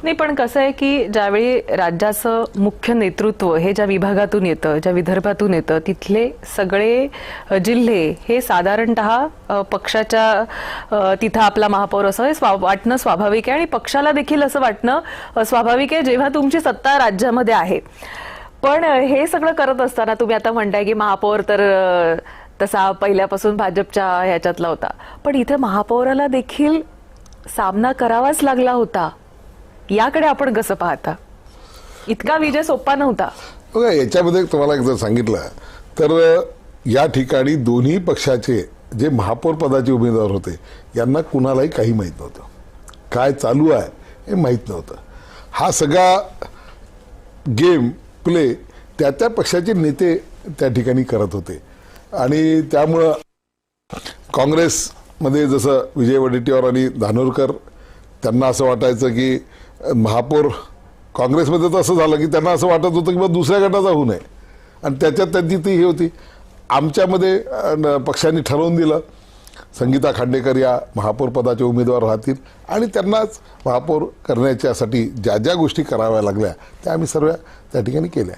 नाही, पण कसं आहे की ज्यावेळी राज्याचं मुख्य नेतृत्व हे ज्या विभागातून येतं, ज्या विदर्भातून येतं, तिथले सगळे जिल्हे हे साधारणतः पक्षाच्या तिथं आपला महापौर असं हे वाटणं स्वाभाविक आहे आणि पक्षाला देखील असं वाटणं स्वाभाविक आहे जेव्हा तुमची सत्ता राज्यामध्ये आहे. पण हे सगळं करत असताना तुम्ही आता म्हणताय की महापौर तर तसा पहिल्यापासून भाजपच्या ह्याच्यातला होता, पण इथे महापौराला देखील सामना करावाच लागला होता. याकडे आपण कसं पाहता? इतका विजय सोपा नव्हता. बघा, याच्यामध्ये तुम्हाला एक जर सांगितलं तर या ठिकाणी दोन्ही पक्षाचे जे महापौर पदाचे उमेदवार होते यांना कुणालाही काही माहीत नव्हतं, काय चालू आहे हे माहीत नव्हतं. हा सगळा गेम प्ले त्या पक्षाचे नेते त्या ठिकाणी करत होते आणि त्यामुळं काँग्रेसमध्ये जसं विजय वडेट्टीवार आणि धानोरकर त्यांना असं वाटायचं की महापौर, काँग्रेसमध्ये तर असं झालं की त्यांना असं वाटत होतं की बा दुसऱ्या गटाचा होऊ नये आणि त्याच्यात त्यांची ती हे होती. आमच्यामध्ये पक्षांनी ठरवून दिलं संगीता खांडेकर या महापौर पदाचे उमेदवार राहतील आणि त्यांनाच महापौर करण्याच्यासाठी ज्या ज्या गोष्टी कराव्या लागल्या त्या आम्ही सर्व त्या ठिकाणी केल्या.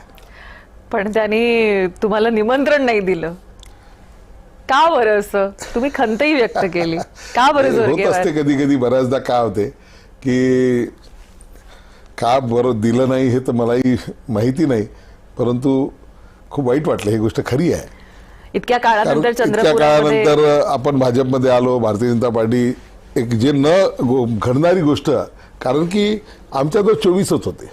पण त्यांनी तुम्हाला निमंत्रण नाही दिलं का बरं? असं तुम्ही खंतही व्यक्त केली का बरं? होत असते कधी कधी, बऱ्याचदा काय होते की का बरं दिलं नाही हे तर मलाही माहिती नाही, परंतु खूप वाईट वाटलं. ही गोष्ट खरी आहे. इतक्या काळानंतर इतक्या काळानंतर आपण भाजपमध्ये आलो, भारतीय जनता पार्टी, एक जे घडणारी गोष्ट, कारण की आमच्याजवळ 24च होते,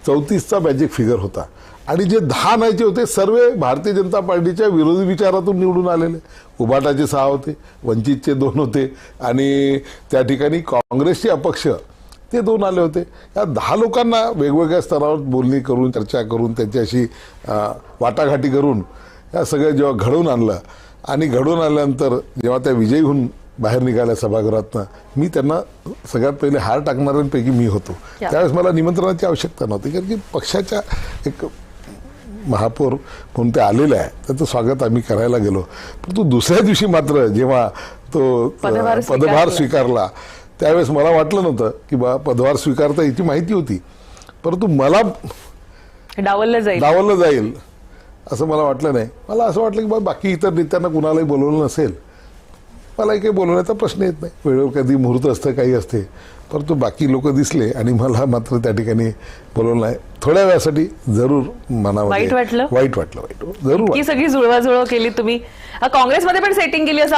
34चा मॅजिक फिगर होता आणि जे 10 आणायचे होते सर्व भारतीय जनता पार्टीच्या विरोधी विचारातून निवडून आलेले. उभाटाचे 6 होते, वंचितचे 2 होते आणि त्या ठिकाणी काँग्रेसचे अपक्ष ते 2 आले होते. या 10 लोकांना वेगवेगळ्या स्तरावर बोलणी करून, चर्चा करून, त्यांच्याशी वाटाघाटी करून या सगळं जेव्हा घडवून आणलं आणि घडवून आल्यानंतर जेव्हा त्या विजयी होऊन बाहेर निघाल्या सभागृहातनं, मी त्यांना सगळ्यात पहिले हार टाकणाऱ्यांपैकी मी होतो. त्यावेळेस मला निमंत्रणाची आवश्यकता नव्हती, कारण की पक्षाच्या एक महापौर म्हणून ते आलेले आहे, त्याचं स्वागत आम्ही करायला गेलो. परंतु दुसऱ्या दिवशी मात्र जेव्हा तो पदभार स्वीकारला त्यावेळेस मला वाटलं नव्हतं की बा पदभार स्वीकारता याची माहिती होती, परंतु मला डावललं जाईल असं मला वाटलं नाही. मला असं वाटलं की बा बाकी इतर नेत्यांना कुणालाही बोलवलं नसेल, मलाही काही बोलवण्याचा प्रश्न येत नाही. वेळेवर कधी मुहूर्त असतं, काही असते, परंतु बाकी लोक दिसले आणि मला मात्र त्या ठिकाणी बोलवलं नाही. थोड्या वेळासाठी जरूर मनामध्ये वाईट वाटलं जरूर. सगळी जुळवाजुळव केली तुम्ही, काँग्रेसमध्ये पण सेटिंग केली असं